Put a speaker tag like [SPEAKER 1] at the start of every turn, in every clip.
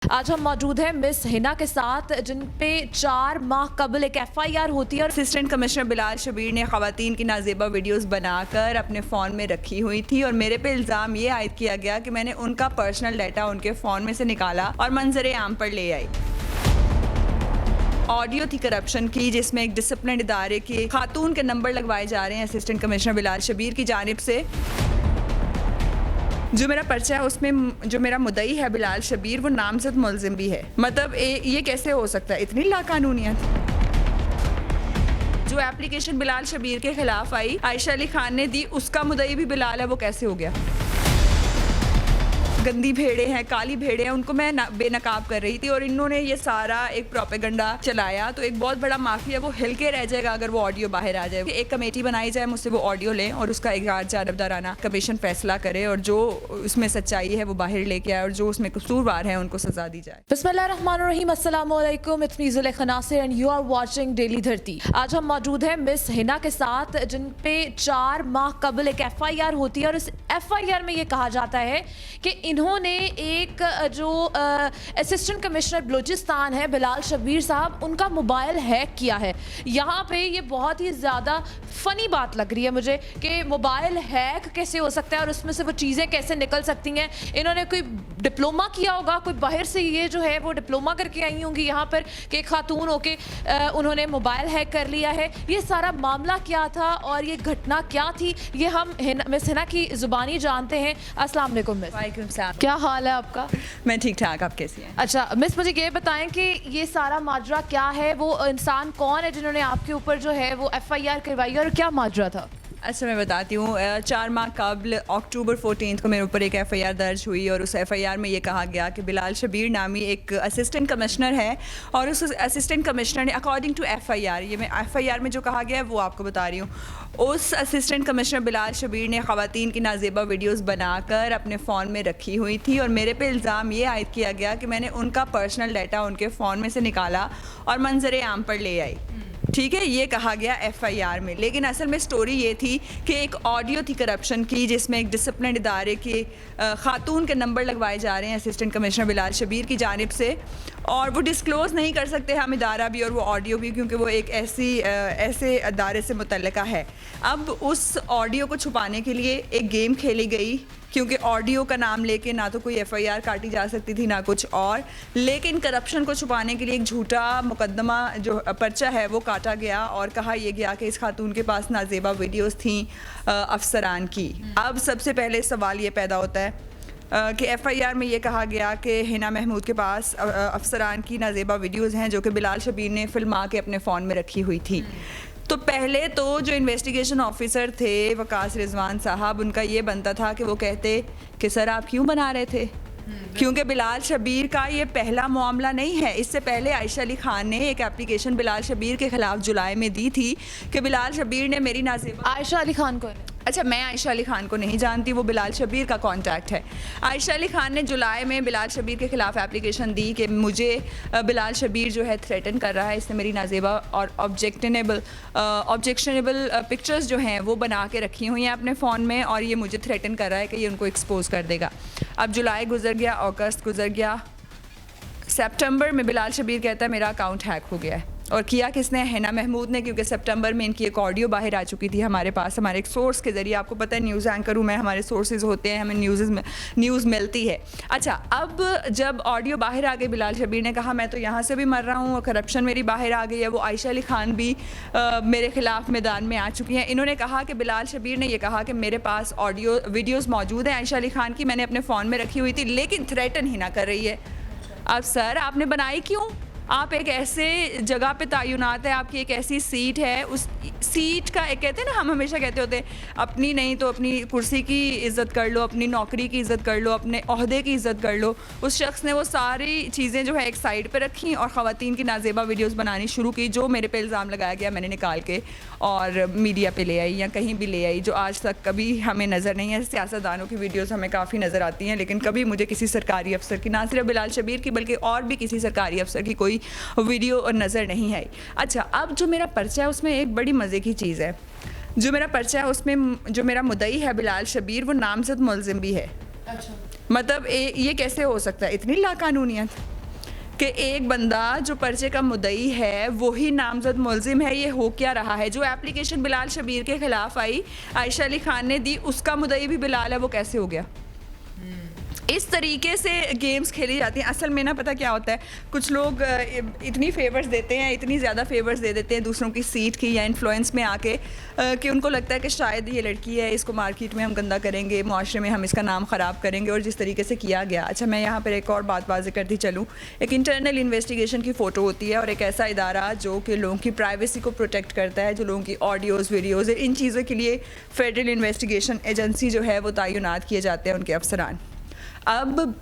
[SPEAKER 1] आज हम मौजूद हैं मिस हिना के साथ, जिन पे 4 माह कबल एक FIR होती है और
[SPEAKER 2] असिस्टेंट कमिश्नर बिलाल शबीर ने ख़वातीन की नाजेबा वीडियोस बनाकर अपने फ़ोन में रखी हुई थी और मेरे पे इल्ज़ाम ये आयद किया गया कि मैंने उनका पर्सनल डाटा उनके फ़ोन में से निकाला और मंजर आम पर ले आई। ऑडियो थी करप्शन की, जिसमें एक डिसिप्लिन इदारे के खातून के नंबर लगवाए जा रहे हैं असिस्टेंट कमिश्नर बिलाल शबीर की जानिब से। जो मेरा पर्चा है उसमें जो मेरा मुद्दई है बिलाल शबीर, वो नामजद मुलजिम भी है। मतलब ये कैसे हो सकता है, इतनी लाकानूनियत। जो एप्लीकेशन बिलाल शबीर के खिलाफ आई, आयशा अली खान ने दी, उसका मुद्दई भी बिलाल है, वो कैसे हो गया। गंदी भेड़े हैं, काली भेड़े हैं, उनको मैं बेनकाब कर रही थी और इन्होंने ये सारा एक प्रोपेगेंडा चलाया। तो एक बहुत बड़ा माफिया वो हिल के रह जाएगा अगर वो ऑडियो बाहर आ जाए। एक कमेटी बनाई जाए, मुझसे वो ऑडियो लें और उसका एक जानबदाराना कमीशन फैसला करे और जो उसमें सच्चाई है वो बाहर लेके आए और जो उसमें कसूरवार है उनको सजा दी जाए।
[SPEAKER 1] बिस्मिल्लाहिर्रहमानिर्रहीम, अस्सलाम वालेकुम, it's me Zulekha Nasir and you are watching daily Dharti. आज हम मौजूद हैं मिस हिना के साथ, जिन पे 4 माह कबल एक FIR होती है और इस FIR में ये कहा जाता है कि इन्होंने एक जो असिस्टेंट कमिश्नर बलूचिस्तान है बिलाल शबीर साहब, उनका मोबाइल हैक किया है। यहाँ पे ये बहुत ही ज़्यादा फ़नी बात लग रही है मुझे कि मोबाइल हैक कैसे हो सकता है और उसमें से वो चीज़ें कैसे निकल सकती हैं। इन्होंने कोई डिप्लोमा किया होगा, कोई बाहर से ये जो है वो डिप्लोमा करके आई होंगी यहाँ पर कि खातून होके उन्होंने मोबाइल हैक कर लिया है। ये सारा मामला क्या था और ये घटना क्या थी, ये हम मिस हिना की ज़ुबानी जानते हैं। अस्सलाम वालेकुम मिस।
[SPEAKER 2] वालेकुम सलाम।
[SPEAKER 1] क्या हाल है आपका?
[SPEAKER 2] मैं ठीक ठाक, आप कैसी हैं?
[SPEAKER 1] अच्छा मिस, मुझे ये बताएं कि ये सारा माजरा क्या है, वो इंसान कौन है जिन्होंने आपके ऊपर जो है वो FIR करवाई और क्या माजरा था?
[SPEAKER 2] अच्छा, मैं बताती हूँ। 4 माह कबल अक्टूबर 14 को मेरे ऊपर एक FIR दर्ज हुई और उस FIR में ये कहा गया कि बिलाल शबीर नामी एक असिस्टेंट कमिश्नर है और उस असिस्टेंट कमिश्नर ने अकॉर्डिंग टू FIR, ये मैं FIR में जो कहा गया है वो आपको बता रही हूँ, उस असिस्टेंट कमिश्नर बिलाल शबीर ने ख़वातीन की नाजेबा वीडियोस बनाकर अपने फ़ोन में रखी हुई थी और मेरे पे इल्ज़ाम ये आयद किया गया कि मैंने उनका पर्सनल डाटा उनके फ़ोन में से निकाला और मंजर आम पर ले आई। ठीक है, ये कहा गया FIR में, लेकिन असल में स्टोरी ये थी कि एक ऑडियो थी करप्शन की, जिसमें एक डिसिप्लिन इदारे के खातून के नंबर लगवाए जा रहे हैं असिस्टेंट कमिश्नर बिलाल शबीर की जानिब से और वो डिस्क्लोज़ नहीं कर सकते हम इदारा भी और वो ऑडियो भी, क्योंकि वो एक ऐसे अदारे से मुतल्लिका है। अब उस ऑडियो को छुपाने के लिए एक गेम खेली गई, क्योंकि ऑडियो का नाम लेके ना तो कोई FIR काटी जा सकती थी ना कुछ और, लेकिन करप्शन को छुपाने के लिए एक झूठा मुकदमा जो पर्चा है वो काटा गया और कहा यह गया कि इस खातून के पास नाजेबा वीडियोस थी अफसरान की। अब सबसे पहले सवाल ये पैदा होता है कि FIR में ये कहा गया कि हिना महमूद के पास अफसरान की नाजेबा वीडियोस हैं जो कि बिलाल शबीर ने फिल्मा के अपने फ़ोन में रखी हुई थी। तो पहले तो जो इन्वेस्टिगेशन ऑफिसर थे वकास रिजवान साहब, उनका ये बनता था कि वो कहते कि सर आप क्यों बना रहे थे, क्योंकि बिलाल शबीर का ये पहला मामला नहीं है। इससे पहले आयशा अली खान ने एक एप्लीकेशन बिलाल शबीर के खिलाफ जुलाई में दी थी कि बिलाल शबीर ने मेरी नाज़ेबा।
[SPEAKER 1] आयशा अली खान को?
[SPEAKER 2] अच्छा, मैं आयशा अली खान को नहीं जानती, वो बिलाल शबीर का कॉन्टैक्ट है। आयशा अली खान ने जुलाई में बिलाल शबीर के खिलाफ एप्लीकेशन दी कि मुझे बिलाल शबीर जो है थ्रेटन कर रहा है, इसने मेरी नाज़ेबा और ऑब्जेक्शनेबल पिक्चर्स जो हैं वो बना के रखी हुई हैं अपने फ़ोन में और ये मुझे थ्रेटन कर रहा है कि ये उनको एक्सपोज़ कर देगा। अब जुलाई गुजर गया, अगस्त गुजर गया, सितंबर में बिलाल शबीर कहता है मेरा अकाउंट हैक हो गया है। और किया किसने? हिना महमूद ने, क्योंकि सितंबर में इनकी एक ऑडियो बाहर आ चुकी थी हमारे पास, हमारे एक सोर्स के ज़रिए। आपको पता है न्यूज़ एंकर हूँ मैं, हमारे सोर्सेज होते हैं, हमें न्यूज़ मिलती है। अच्छा, अब जब ऑडियो बाहर आ गई, बिलाल शबीर ने कहा मैं तो यहाँ से भी मर रहा हूँ, करप्शन मेरी बाहर आ गई है। वो आयशा अली खान भी मेरे खिलाफ मैदान में आ चुकी हैं। इन्होंने कहा कि बिलाल शबीर ने यह कहा कि मेरे पास ऑडियो वीडियोज़ मौजूद हैं आयशा अली खान की, मैंने अपने फ़ोन में रखी हुई थी, लेकिन थ्रेटन हिना कर रही है। अब सर आपने बनाई क्यों? आप एक ऐसे जगह पे तैनात है, आपकी एक ऐसी सीट है, उस सीट का एक कहते हैं ना, हम हमेशा कहते होते हैं अपनी नहीं तो अपनी कुर्सी की इज़्ज़त कर लो, अपनी नौकरी की इज़्ज़त कर लो, अपने ओहदे की इज़्ज़त कर लो। उस शख्स ने वो सारी चीज़ें जो है एक साइड पे रखी और ख़वातीन की नाजेबा वीडियोस बनानी शुरू की, जो मेरे पे इल्ज़ाम लगाया गया मैंने निकाल के और मीडिया पे ले आई या कहीं भी ले आई, जो आज तक कभी हमें नज़र नहीं है। सियासतदानों की वीडियोज़ हमें काफ़ी नज़र आती हैं, लेकिन कभी मुझे किसी सरकारी अफसर की, ना सिर्फ बिलाल शबीर की बल्कि और भी किसी सरकारी अफसर की कोई वीडियो और नज़र नहीं आई। अच्छा, अब जो मेरा पर्चा है उसमें एक बड़ी मज़े की चीज़ है। जो मेरा पर्चा है उसमें जो मेरा मुद्दई है बिलाल शबीर, वो नामजद मुलजिम भी है।
[SPEAKER 1] अच्छा,
[SPEAKER 2] मतलब ये कैसे हो सकता है, इतनी लाकानूनियत। कि एक बंदा जो पर्चे का मुद्दई है वही नामजद मुलजिम है। ये हो क्या रहा है? जो एप्लीकेशन बिलाल शबीर के ख़िलाफ़ आई, आयशा अली ख़ान ने दी, उसका मुद्दई भी बिलाल है, वो कैसे हो गया? इस तरीके से गेम्स खेली जाती हैं। असल में ना पता क्या होता है, कुछ लोग इतनी फेवर्स देते हैं, इतनी ज़्यादा फेवर्स दे देते हैं दूसरों की सीट की या इन्फ्लुएंस में आके कि उनको लगता है कि शायद ये लड़की है, इसको मार्केट में हम गंदा करेंगे, मुआशरे में हम इसका नाम ख़राब करेंगे, और जिस तरीके से किया गया। अच्छा, मैं यहाँ पर एक और बात वाज़ेह करती चलूँ। एक इंटरनल इन्वेस्टिगेशन की फ़ोटो होती है और एक ऐसा इदारा जो कि लोगों की प्राइवेसी को प्रोटेक्ट करता है, जो लोगों की ऑडियोज़, वीडियोज़, इन चीज़ों के लिए फेडरल इन्वेस्टिगेशन एजेंसी जो है वो तैनात किए जाते हैं उनके अफसरान। अब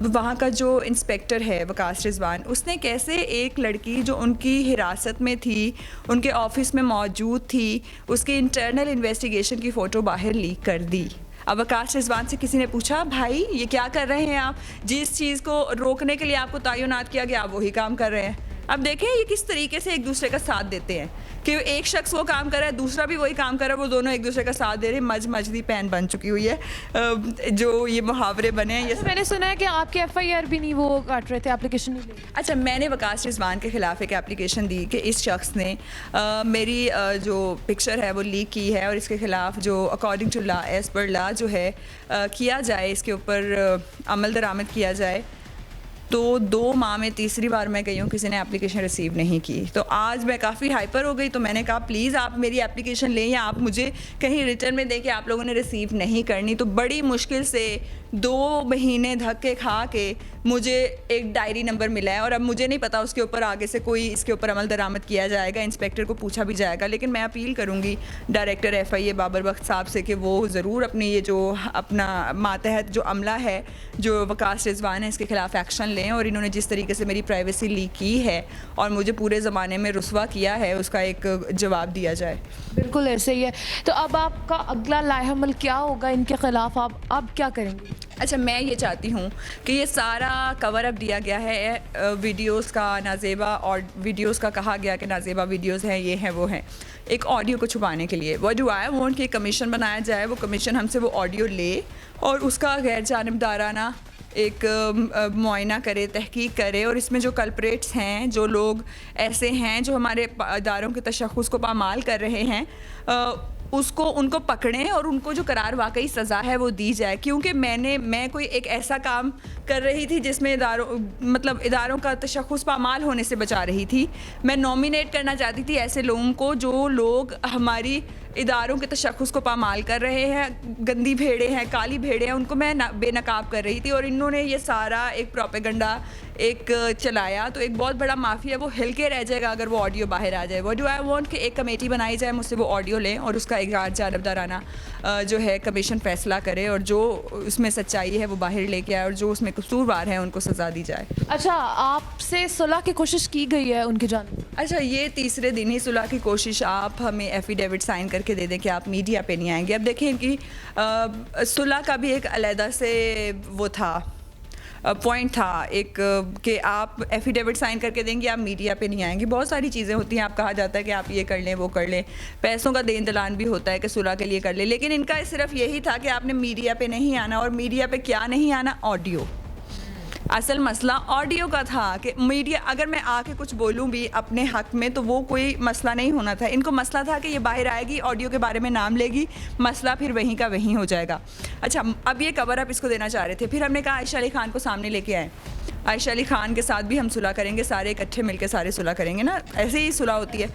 [SPEAKER 2] वहाँ का जो इंस्पेक्टर है वकास रिजवान, उसने कैसे एक लड़की जो उनकी हिरासत में थी, उनके ऑफिस में मौजूद थी, उसकी इंटरनल इन्वेस्टिगेशन की फ़ोटो बाहर लीक कर दी। अब वकास रिजवान से किसी ने पूछा, भाई ये क्या कर रहे हैं आप? जिस चीज़ को रोकने के लिए आपको तैनात किया गया, आप वही काम कर रहे हैं। अब देखें ये किस तरीके से एक दूसरे का साथ देते हैं कि एक शख्स वो काम कर रहा है, दूसरा भी वही काम कर रहा है, वो दोनों एक दूसरे का साथ दे रहे हैं। मजदी पैन बन चुकी हुई है। जो ये मुहावरे बने हैं।
[SPEAKER 1] अच्छा, मैंने सुना है कि आपके FIR भी नहीं वो काट रहे थे, एप्लीकेशन नहीं ली।
[SPEAKER 2] अच्छा, मैंने वकास रिजवान के ख़िलाफ़ एक एप्लीकेशन दी कि इस शख्स ने मेरी जो पिक्चर है वो लीक की है और इसके ख़िलाफ़ जो according to law, as per law जो है किया जाए, इसके ऊपर अमल दरामद किया जाए। तो 2 माह में तीसरी बार मैं गई हूँ, किसी ने एप्लीकेशन रिसीव नहीं की। तो आज मैं काफ़ी हाइपर हो गई, तो मैंने कहा प्लीज़ आप मेरी एप्लीकेशन लें या आप मुझे कहीं रिटर्न में दें कि आप लोगों ने रिसीव नहीं करनी। तो बड़ी मुश्किल से 2 महीने धक्के खा के मुझे एक डायरी नंबर मिला है और अब मुझे नहीं पता उसके ऊपर आगे से कोई इसके ऊपर अमल दरामद किया जाएगा, इंस्पेक्टर को पूछा भी जाएगा। लेकिन मैं अपील करूँगी डायरेक्टर FIA बाबर बख्त साहब से कि वो ज़रूर अपनी ये जो अपना मातहत जो अमला है, जो वकास रिजवान है, इसके ख़िलाफ़ एक्शन लें। और इन्होंने जिस तरीके से मेरी प्राइवेसी लीक की है और मुझे पूरे ज़माने में रुस्वा किया है, उसका एक जवाब दिया जाए।
[SPEAKER 1] बिल्कुल ऐसे ही है। तो अब आपका अगला लाएहमल क्या होगा इनके ख़िलाफ़? आप अब क्या करेंगे?
[SPEAKER 2] अच्छा, मैं ये चाहती हूँ कि ये सारा कवर अप दिया गया है वीडियोस का, नाज़ेबा और वीडियोस का कहा गया कि नाज़ेबा वीडियोस हैं, ये हैं, वो हैं, एक ऑडियो को छुपाने के लिए। व्हाट डू आई वांट कि कमीशन बनाया जाए, वो कमीशन हमसे वो ऑडियो ले और उसका गैर जानिबदाराना एक मुआयना करे, तहकीक करे, और इसमें जो कल्प्रेट्स हैं, जो लोग ऐसे हैं जो हमारे इदारों के तशख़्ख़ुस को पामाल कर रहे हैं, उनको पकड़ें और उनको जो करार वाकई सज़ा है वो दी जाए। क्योंकि मैं कोई एक ऐसा काम कर रही थी जिसमें इदारों का तशख़्ख़ुस पामाल होने से बचा रही थी। मैं नॉमिनेट करना चाहती थी ऐसे लोगों को जो लोग हमारी इदारों के तशख़्ख़ुस को पामाल कर रहे हैं, गंदी भेड़े हैं, काली भेड़े हैं, उनको मैं बेनकाब कर रही थी। और इन्होंने ये सारा एक प्रोपेगेंडा एक चलाया। तो एक बहुत बड़ा माफिया वो हिल के रह जाएगा अगर वो ऑडियो बाहर आ जाए। व्हाट डू आई वांट कि एक कमेटी बनाई जाए, मुझसे वो ऑडियो लें और उसका एक गैर जानिबदाराना जो है कमीशन फ़ैसला करे और जो उसमें सच्चाई है वो बाहर लेके आए और जो उसमें कसूरवार है उनको सज़ा दी जाए।
[SPEAKER 1] अच्छा, आपसे सुलह की कोशिश की गई है उनकी जानिब?
[SPEAKER 2] अच्छा, ये तीसरे दिन ही सुलह की कोशिश, आप हमें एफिडेविट साइन करके दे दें कि आप मीडिया पे नहीं आएंगे। अब देखें कि सुलह का भी एक अलहदा से वो था, पॉइंट था एक कि आप एफिडेविट साइन करके देंगे, आप मीडिया पे नहीं आएंगे। बहुत सारी चीज़ें होती हैं, आप कहा जाता है कि आप ये कर लें, वो कर लें, पैसों का देन दलान भी होता है कि सुलह के लिए कर लें। लेकिन इनका सिर्फ यही था कि आपने मीडिया पे नहीं आना। और मीडिया पे क्या नहीं आना? ऑडियो। असल मसला ऑडियो का था कि मीडिया, अगर मैं आके कुछ बोलूं भी अपने हक़ में तो वो कोई मसला नहीं होना था। इनको मसला था कि ये बाहर आएगी, ऑडियो के बारे में नाम लेगी, मसला फिर वहीं का वहीं हो जाएगा। अच्छा, अब ये कवर अप इसको देना चाह रहे थे। फिर हमने कहा आयशा अली ख़ान को सामने लेके आए, आयशा अली ख़ान के साथ भी हम सुलह करेंगे, सारे इकट्ठे मिलकर सारे सुलह करेंगे ना, ऐसे ही सुलह होती है।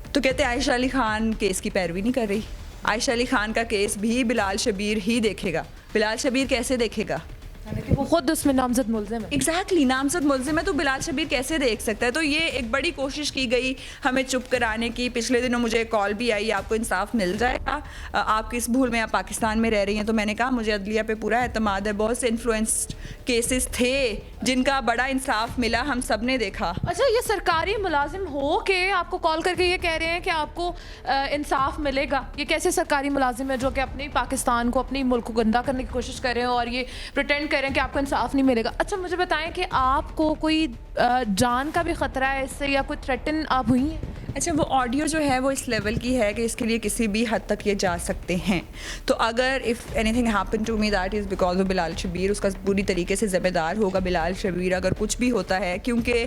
[SPEAKER 2] तो कहते आयशा अली ख़ान केस की पैरवी नहीं कर रही। आयशा अली ख़ान का केस भी बिलाल शबीर ही देखेगा। बिलाल शबीर कैसे देखेगा?
[SPEAKER 1] वो खुद उसमें नामजद मुल्ज़िम है।
[SPEAKER 2] एग्जैक्टली, नामजद मुल्ज़िम है, तो बिलाल शबीर कैसे देख सकता है? तो ये एक बड़ी कोशिश की गई हमें चुप कराने की। पिछले दिनों मुझे कॉल भी आई, आपको इंसाफ मिल जाएगा, आप किस भूल में, आप पाकिस्तान में रह रही हैं। तो मैंने कहा मुझे अदलिया पे पूरा एतमाद है, बहुत से इन्फ्लुएंस्ड केसेस थे जिनका बड़ा इंसाफ मिला, हम सब ने देखा।
[SPEAKER 1] अच्छा, ये सरकारी मुलाजिम हो के आपको कॉल करके ये कह रहे हैं कि आपको इंसाफ मिलेगा? ये कैसे सरकारी मुलाजिम है जो कि अपने पाकिस्तान को, अपने मुल्क को गंदा करने की कोशिश कर रहे हैं और ये प्रिटेंड कर रहे हैं कि आपको इंसाफ नहीं मिलेगा? अच्छा, मुझे बताएं कि आपको कोई जान का भी ख़तरा है इससे या कोई थ्रेटन आप हुई हैं?
[SPEAKER 2] अच्छा, वो ऑडियो जो है वो इस लेवल की है कि इसके लिए किसी भी हद तक ये जा सकते हैं। तो अगर if anything happen to me that is because of Bilal Shabir, उसका पूरी तरीके से ज़िम्मेदार होगा बिलाल शबीर अगर कुछ भी होता है, क्योंकि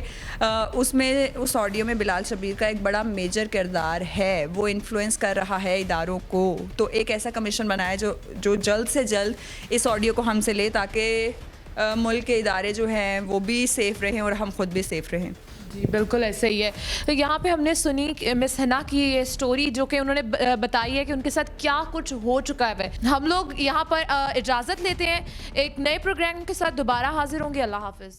[SPEAKER 2] उसमें उस ऑडियो में बिलाल शबीर का एक बड़ा मेजर किरदार है, वो इन्फ्लुएंस कर रहा है इदारों को। तो एक ऐसा कमीशन बनाया जो जल्द से जल्द इस ऑडियो को हमसे ले, ताकि मुल्क के इदारे जो हैं वो भी सेफ़ रहें और हम खुद भी सेफ़ रहें।
[SPEAKER 1] जी बिल्कुल ऐसे ही है। तो यहाँ पे हमने सुनी कि मिस हिना की ये स्टोरी जो कि उन्होंने बताई है कि उनके साथ क्या कुछ हो चुका है। हम लोग यहाँ पर इजाज़त लेते हैं, एक नए प्रोग्राम के साथ दोबारा हाजिर होंगे। अल्लाह हाफिज़।